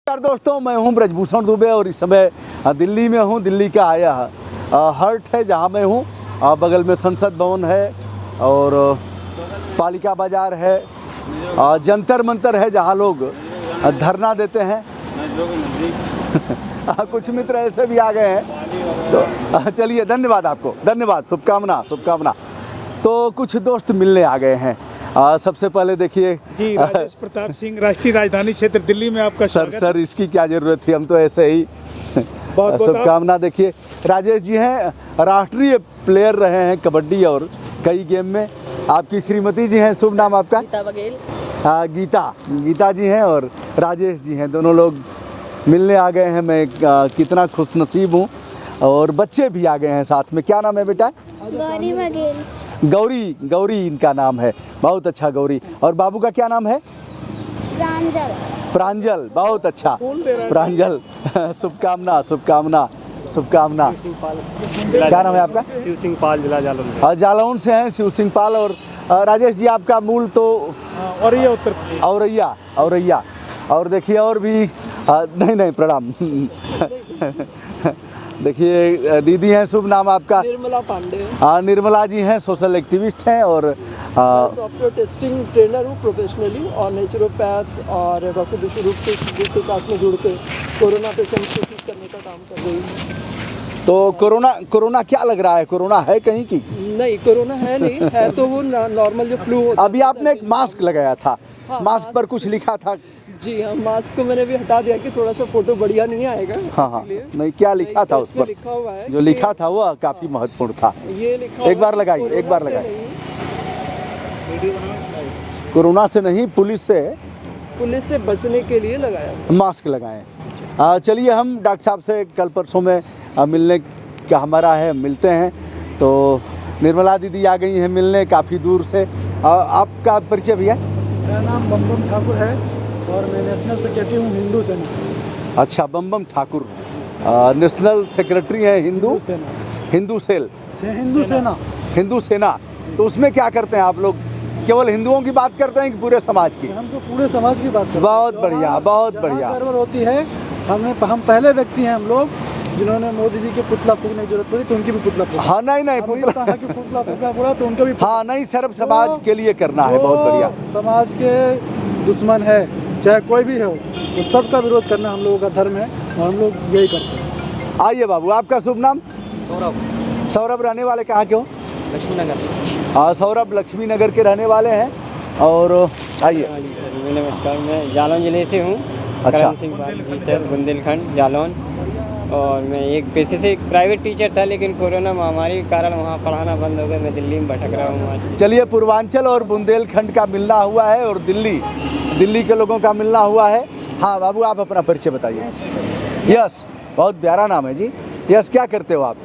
नमस्कार दोस्तों, मैं हूं ब्रजभूषण दुबे और इस समय दिल्ली में हूं। दिल्ली का आया हर्ट है जहां मैं हूं। बगल में संसद भवन है और पालिका बाजार है, जंतर मंतर है जहां लोग धरना देते हैं। कुछ मित्र ऐसे भी आ गए हैं, तो चलिए धन्यवाद आपको, धन्यवाद, शुभकामना। तो कुछ दोस्त मिलने आ गए हैं। सबसे पहले देखिए जी, राजेश प्रताप सिंह, राष्ट्रीय राजधानी क्षेत्र दिल्ली में आपका स्वागत। सर इसकी क्या ज़रूरत थी, हम तो ऐसे ही बहुत शुभकामना। देखिए राजेश जी हैं, राष्ट्रीय प्लेयर रहे हैं कबड्डी और कई गेम में। आपकी श्रीमती जी हैं, शुभ नाम आपका? गीता बघेल। गीता जी हैं और राजेश जी हैं, दोनों लोग मिलने आ गए हैं। मैं कितना खुशनसीब हूँ। और बच्चे भी आ गए हैं साथ में। क्या नाम है बेटा? गौरी बघेल। गौरी इनका नाम है, बहुत अच्छा गौरी। और बाबू का क्या नाम है? प्रांजल, बहुत अच्छा प्रांजल। शुभकामना। क्या नाम है आपका? शिव सिंह पाल, जिला जालौन। जालौन से हैं शिव सिंह पाल। और राजेश जी आपका मूल तो औरैया, उत्तर प्रदेश। औरैया। और देखिए और भी नहीं प्रणाम। देखिए दीदी हैं, शुभ नाम आपका? निर्मला पांडे। निर्मला जी हैं, सोशल एक्टिविस्ट हैं और सॉफ्टवेयर टेस्टिंग ट्रेनर हूँ प्रोफेशनली, और नेचुरोपैथ और डॉक्टर विश्वरूप से के साथ में जुड़ के कोरोना पेशेंट को ठीक करने का काम कर रही हूँ। तो कोरोना क्या लग रहा है? कोरोना है कहीं की? नहीं, कोरोना है नहीं है, तो वो नॉर्मल जो फ्लू होता है। अभी आपने एक मास्क लगाया था। हाँ, मास्क पर कुछ लिखा था? जी हाँ, मास्क को मैंने भी हटा दिया कि थोड़ा सा फोटो बढ़िया नहीं आएगा। हाँ, नहीं, क्या लिखा था उस पर? लिखा हुआ है, जो लिखा था वो काफी महत्वपूर्ण था। ये लिखा एक बार लगाइए। कोरोना से नहीं, पुलिस से बचने के लिए लगाया मास्क लगाएं। चलिए हम डॉक्टर साहब से कल परसों में मिलने का हमारा है, मिलते हैं। तो निर्मला दीदी आ गई हैं मिलने काफ़ी दूर से। आपका परिचय भैया? मेरा नाम बम ठाकुर है और मैं नेशनल सेक्रेटरी हूँ हिंदू सेना। अच्छा, बम ठाकुर नेशनल सेक्रेटरी हैं हिंदू सेना। तो उसमें क्या करते हैं आप लोग? केवल हिंदुओं की बात करते हैं कि पूरे समाज की? हम तो पूरे समाज की बात करते हैं। बहुत बढ़िया। गड़बड़ होती है, हम पहले व्यक्ति हैं हम लोग जिन्होंने मोदी जी के पुतला फूकने की जरूरत पड़ी तो उनकी भी पुतला फूका। हाँ, नहीं पुतला फूका पड़ा तो उनका भी। हाँ, नहीं, सर्व समाज के लिए करना है। बहुत बढ़िया। समाज के दुश्मन है चाहे कोई भी हो, तो सबका विरोध करना हम लोगों का धर्म है और हम लोग यही करते हैं। आइए बाबू, आपका शुभ नाम? सौरभ। रहने वाले कहाँ के हो? लक्ष्मी नगर। हाँ, सौरभ लक्ष्मी नगर के रहने वाले हैं। और आइए। नमस्कार, मैं जालौन जिले से हूँ। अच्छा। करण सिंह पाल जी सर, बुंदेलखंड, जालौन। और मैं एक पेशे से एक प्राइवेट टीचर था, लेकिन कोरोना महामारी के कारण वहाँ पढ़ाना बंद हो गया। मैं दिल्ली में भटक रहा हूँ आज। चलिए, पूर्वांचल और बुंदेलखंड का मिलना हुआ है और दिल्ली के लोगों का मिलना हुआ है। हाँ बाबू, आप अपना परिचय बताइए। यस, बहुत प्यारा नाम है जी। यस, क्या करते हो आप?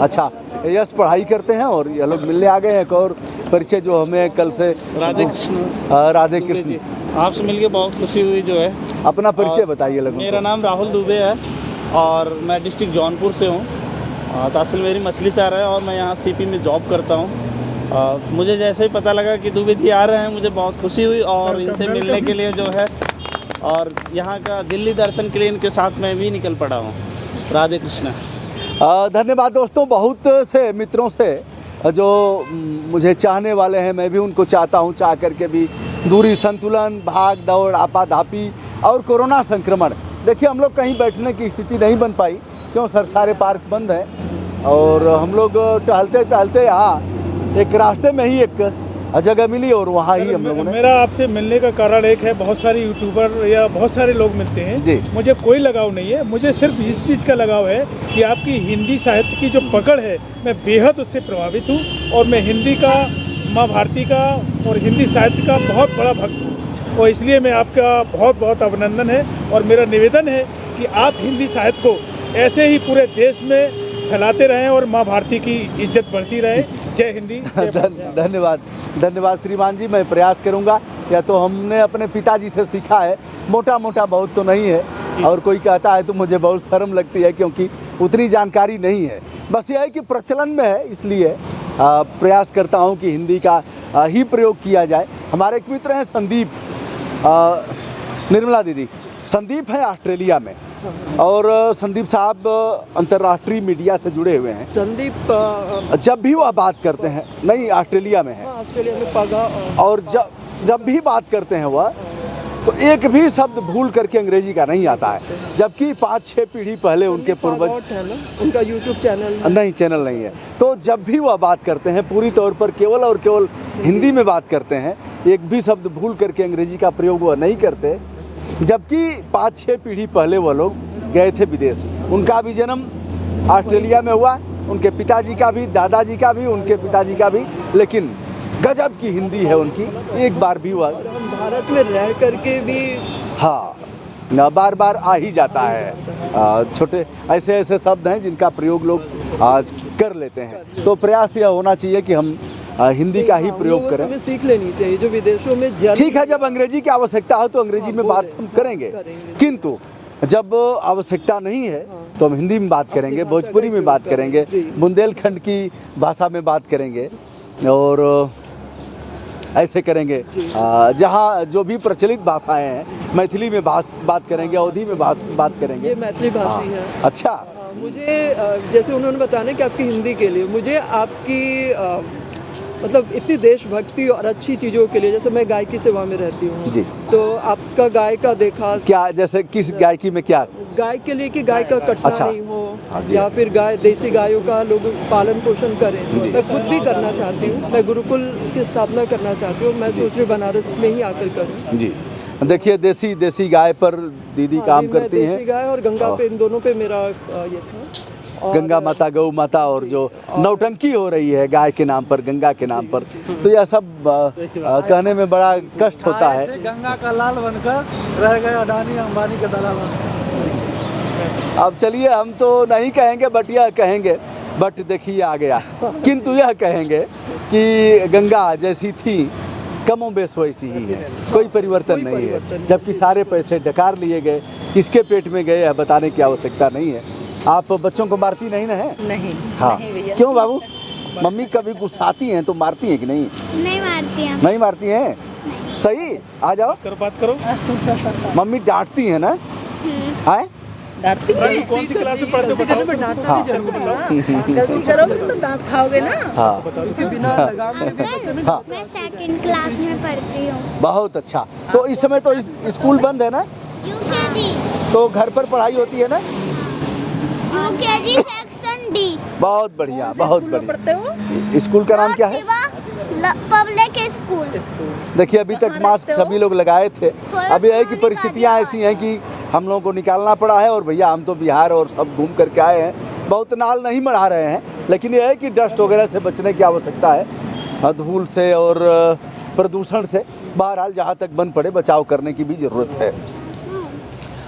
अच्छा, यस पढ़ाई करते हैं। और ये लोग मिलने आ गए हैं। एक और परिचय जो हमें कल से राधे कृष्ण। आपसे मिलके बहुत खुशी हुई जो है। अपना परिचय बताइए लोगों को। मेरा नाम राहुल दुबे है और मैं डिस्ट्रिक्ट जौनपुर से हूँ। तहसील मेरी मछली शहर है और मैं यहाँ सीपी में जॉब करता हूँ। मुझे जैसे ही पता लगा कि दुबे जी आ रहे हैं, मुझे बहुत खुशी हुई और इनसे मिलने के लिए जो है, और यहाँ का दिल्ली दर्शन के लिए इनके साथ मैं भी निकल पड़ा हूँ। राधे कृष्ण। धन्यवाद दोस्तों, बहुत से मित्रों से जो मुझे चाहने वाले हैं, मैं भी उनको चाहता हूँ। चाह करके भी दूरी संतुलन, भाग दौड़, आपाधापी और कोरोना संक्रमण। देखिए, हम लोग कहीं बैठने की स्थिति नहीं बन पाई, क्यों सर? सारे पार्क बंद हैं और हम लोग टहलते यहाँ एक रास्ते में ही एक जगह मिली और वहाँ ही हम लोगों ने। मेरा आपसे मिलने का कारण एक है, बहुत सारे यूट्यूबर या बहुत सारे लोग मिलते हैं जी। मुझे कोई लगाव नहीं है, मुझे सिर्फ इस चीज़ का लगाव है कि आपकी हिंदी साहित्य की जो पकड़ है, मैं बेहद उससे प्रभावित हूँ। और मैं हिंदी का, माँ भारती का और हिंदी साहित्य का बहुत बड़ा भक्त हूँ। और इसलिए मैं आपका बहुत अभिनंदन है। और मेरा निवेदन है कि आप हिंदी साहित्य को ऐसे ही पूरे देश में फैलाते रहें और माँ भारती की इज्जत बढ़ती रहे। जय हिंदी। धन्यवाद श्रीमान जी, मैं प्रयास करूंगा। या तो हमने अपने पिताजी से सीखा है, मोटा बहुत तो नहीं है। और कोई कहता है तो मुझे बहुत शर्म लगती है, क्योंकि उतनी जानकारी नहीं है। बस यह है कि प्रचलन में है, इसलिए प्रयास करता हूं कि हिंदी का ही प्रयोग किया जाए। हमारे एक मित्र हैं संदीप, निर्मला दीदी, संदीप है ऑस्ट्रेलिया में और संदीप साहब अंतर्राष्ट्रीय मीडिया से जुड़े हुए हैं। संदीप जब भी वह बात करते हैं, नहीं ऑस्ट्रेलिया में है, हाँ, ऑस्ट्रेलिया में पगा और जब भी बात करते हैं वह, तो एक भी शब्द भूल करके अंग्रेजी का नहीं आता है, जबकि 5-6 पीढ़ी पहले उनके पूर्वज है ना, उनका यूट्यूब चैनल है। नहीं, चैनल नहीं है। तो जब भी वह बात करते हैं पूरी तौर पर केवल और केवल हिंदी में बात करते हैं, एक भी शब्द भूल करके अंग्रेजी का प्रयोग वह नहीं करते, जबकि 5-6 पीढ़ी पहले वह लोग गए थे विदेश। उनका भी जन्म ऑस्ट्रेलिया में हुआ, उनके पिताजी का भी, दादाजी का भी, उनके पिताजी का भी, लेकिन गजब की हिंदी है उनकी, एक बार भी वह हम भारत में रह करके भी हाँ न बार बार आ ही जाता है। छोटे ऐसे ऐसे शब्द हैं जिनका प्रयोग लोग कर लेते हैं। तो प्रयास यह होना चाहिए कि हम हिंदी का ही प्रयोग करें। हमें सीख लेनी चाहिए जो विदेशों में ठीक है, जब अंग्रेजी की आवश्यकता हो तो अंग्रेजी में बात हम करेंगे, किंतु जब आवश्यकता नहीं है तो हम हिंदी में बात करेंगे, भोजपुरी में बात करेंगे, बुंदेलखंड की भाषा में बात करेंगे और ऐसे करेंगे। जहाँ जो भी प्रचलित भाषाएं हैं, मैथिली में बात करेंगे, अवधी में बात करेंगे। ये मैथिली भाषी है। अच्छा, मुझे जैसे उन्होंने बताया कि आपकी हिंदी के लिए, मुझे आपकी मतलब इतनी देशभक्ति और अच्छी चीज़ों के लिए, जैसे मैं गायकी सेवा में रहती हूँ जी, तो आपका गाय का देखा क्या, जैसे किस गायकी में क्या, गाय के लिए कि गाय का कटना अच्छा, नहीं हो, हाँ जी, या फिर गाय देसी गायों का लोग पालन पोषण करें। मैं खुद भी करना चाहती हूँ, मैं गुरुकुल की स्थापना करना चाहती हूँ। मैं सोच रही बनारस में ही आकर करूँ जी। देखिए देसी गाय पर दीदी काम करती हैं। देसी गाय और गंगा पे, इन दोनों पे मेरा ये था। गंगा माता, गौ माता और जो नौटंकी हो रही है गाय के नाम पर, गंगा के नाम पर, तो यह सब कहने में बड़ा कष्ट होता है। गंगा का लाल बनकर रह गए अडानी अंबानी के दलाल। अब चलिए, हम तो नहीं कहेंगे बट यह कहेंगे, बट देखिए आ गया, किंतु यह कहेंगे कि गंगा जैसी थी कमोबेश वैसी ही है, कोई परिवर्तन नहीं है। जबकि सारे पैसे डकार लिए गए, किसके पेट में गए है बताने की आवश्यकता नहीं है। आप बच्चों को मारती नहीं ना है? नहीं, हाँ, नहीं भैया। क्यों बाबू? मम्मी कभी गुस्साती हैं तो मारती हैं कि नहीं? नहीं मारती हैं। नहीं मारती हैं? सही, आ जाओ, बात करो। मम्मी डांटती हैं ना? है? डांटती हैं। कौन सी क्लास में पढ़ते हो बताओ? डांटना भी जरूरी है, गलती करोगे तो डांट खाओगे ना। हाँ, क्योंकि बिना लगाम के भी बच्चे नहीं हाँ, मैं सेकंड क्लास में पढ़ती हूँ। बहुत अच्छा। तो इस समय तो स्कूल बंद है ना, यूकेजी। तो घर पर पढ़ाई होती है ना? UKG section D. बहुत बढ़िया, बहुत बढ़िया। पढ़ते हो? स्कूल का नाम क्या है? Public school. देखिए अभी तक मास्क सभी लोग लगाए थे, अभी है कि परिस्थितियाँ ऐसी हैं कि हम लोगों को निकालना पड़ा है। और भैया हम तो बिहार और सब घूम करके आए हैं, बहुत नाल नहीं मढ़ा रहे हैं, लेकिन यह है कि डस्ट वगैरह से बचने की आवश्यकता है, धूल से और प्रदूषण से। बहरहाल जहाँ तक बन पड़े बचाव करने की भी ज़रूरत है।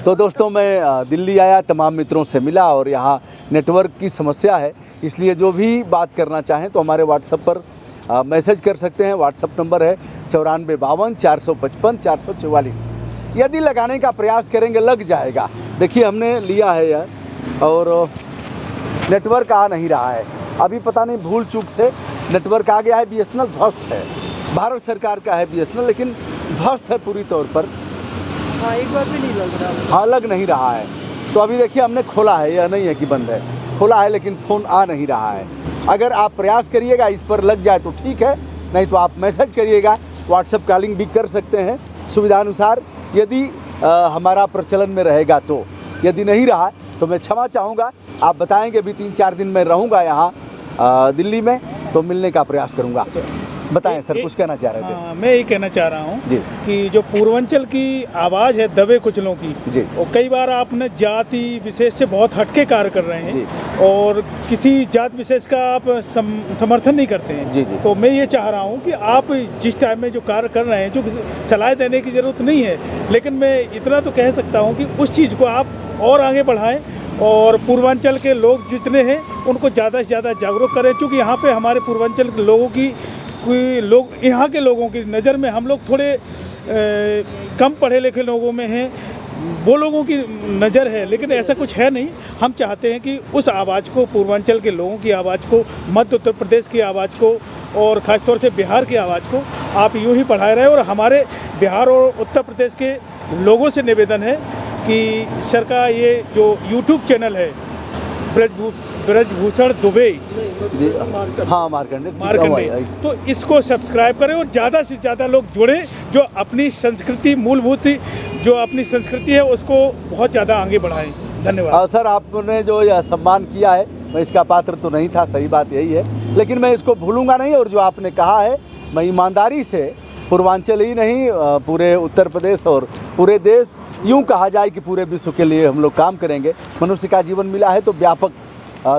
तो दोस्तों, मैं दिल्ली आया, तमाम मित्रों से मिला और यहाँ नेटवर्क की समस्या है, इसलिए जो भी बात करना चाहें तो हमारे व्हाट्सएप पर मैसेज कर सकते हैं। व्हाट्सएप नंबर है 9452 455 444। यदि लगाने का प्रयास करेंगे लग जाएगा। देखिए हमने लिया है यार, और नेटवर्क आ नहीं रहा है। अभी पता नहीं भूल चूक से नेटवर्क आ गया है। BSNL ध्वस्त है, भारत सरकार का है BSNL, लेकिन ध्वस्त है पूरी तौर पर। हाँ, एक बार भी नहीं लग रहा। हाँ, लग नहीं रहा है। तो अभी देखिए हमने खोला है, यह नहीं है कि बंद है, खोला है, लेकिन फ़ोन आ नहीं रहा है। अगर आप प्रयास करिएगा इस पर लग जाए तो ठीक है, नहीं तो आप मैसेज करिएगा। व्हाट्सएप कॉलिंग भी कर सकते हैं सुविधानुसार, यदि हमारा प्रचलन में रहेगा तो। यदि नहीं रहा तो मैं क्षमा चाहूँगा। आप बताएंगे भी 3-4 दिन मैं रहूँगा यहाँ दिल्ली में, तो मिलने का प्रयास करूँगा। बताएं सर, कुछ कहना चाह रहे थे? हाँ, मैं ये कहना चाह रहा हूँ जी कि जो पूर्वांचल की आवाज़ है दबे कुचलों की, जी, और कई बार आपने जाति विशेष से बहुत हटके कार्य कर रहे जी, हैं और किसी जात विशेष का आप समर्थन नहीं करते हैं। जी, जी। तो मैं ये चाह रहा हूँ कि आप जिस टाइम में जो कार्य कर रहे हैं, जो सलाह देने की ज़रूरत नहीं है, लेकिन मैं इतना तो कह सकता हूँ कि उस चीज़ को आप और आगे बढ़ाएं और पूर्वांचल के लोग जितने हैं उनको ज़्यादा से ज़्यादा जागरूक करें। क्योंकि यहाँ पे हमारे पूर्वांचल के लोगों की यहाँ के लोगों की नज़र में हम लोग थोड़े कम पढ़े लिखे लोगों में हैं, वो लोगों की नज़र है, लेकिन ऐसा कुछ है नहीं। हम चाहते हैं कि उस आवाज़ को, पूर्वांचल के लोगों की आवाज़ को, मध्य उत्तर प्रदेश की आवाज़ को और ख़ासतौर से बिहार की आवाज़ को आप यूँ ही बढ़ाए रहे। और हमारे बिहार और उत्तर प्रदेश के लोगों से निवेदन है कि सर का ये जो यूट्यूब चैनल है ब्रजभूषण दुबे जी, हाँ मार्कंडे मार्कंडे, तो इसको सब्सक्राइब करें और ज़्यादा से ज़्यादा लोग जुड़ें जो अपनी संस्कृति मूलभूत जो अपनी संस्कृति है उसको बहुत ज़्यादा आगे बढ़ाएं। धन्यवाद। और सर आपने जो यह सम्मान किया है मैं इसका पात्र तो नहीं था, सही बात यही है, लेकिन मैं इसको भूलूंगा नहीं। और जो आपने कहा है मैं ईमानदारी से पूर्वांचल ही नहीं पूरे उत्तर प्रदेश और पूरे देश, यूं कहा जाए कि पूरे विश्व के लिए हम लोग काम करेंगे। मनुष्य का जीवन मिला है तो व्यापक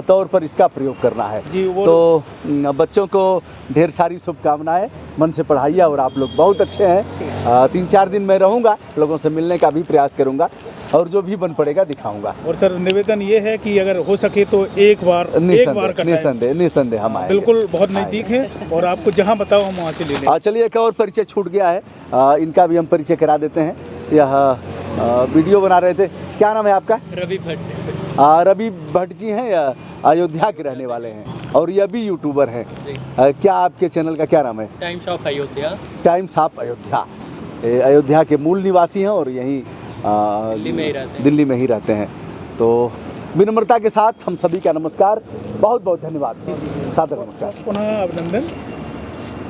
तौर पर इसका प्रयोग करना है जी, वो तो बच्चों को ढेर सारी शुभकामनाएं, मन से पढ़ाइए और आप लोग बहुत अच्छे हैं। 3-4 दिन मैं रहूँगा, लोगों से मिलने का भी प्रयास करूँगा और जो भी बन पड़ेगा दिखाऊंगा। और सर निवेदन ये है कि अगर हो सके तो एक बार निसंदेह हम आएंगे। बिल्कुल, बहुत नज़दीक है और आपको जहाँ बताओ हम वहाँ से ले लें। चलिए एक और परिचय छूट गया है, इनका भी हम परिचय करा देते हैं। यह वीडियो बना रहे थे, क्या नाम है आपका? रवि भट्ट। रवि भट्ट जी हैं, अयोध्या के रहने वाले हैं और ये भी यूट्यूबर हैं। क्या आपके चैनल का क्या नाम है? Times of Ayodhya. Times of Ayodhya. Ayodhya के मूल निवासी हैं और यहीं दिल्ली में ही रहते हैं। तो विनम्रता के साथ हम सभी का नमस्कार, बहुत बहुत धन्यवाद, सादर नमस्कार, पुनः अभिनंदन।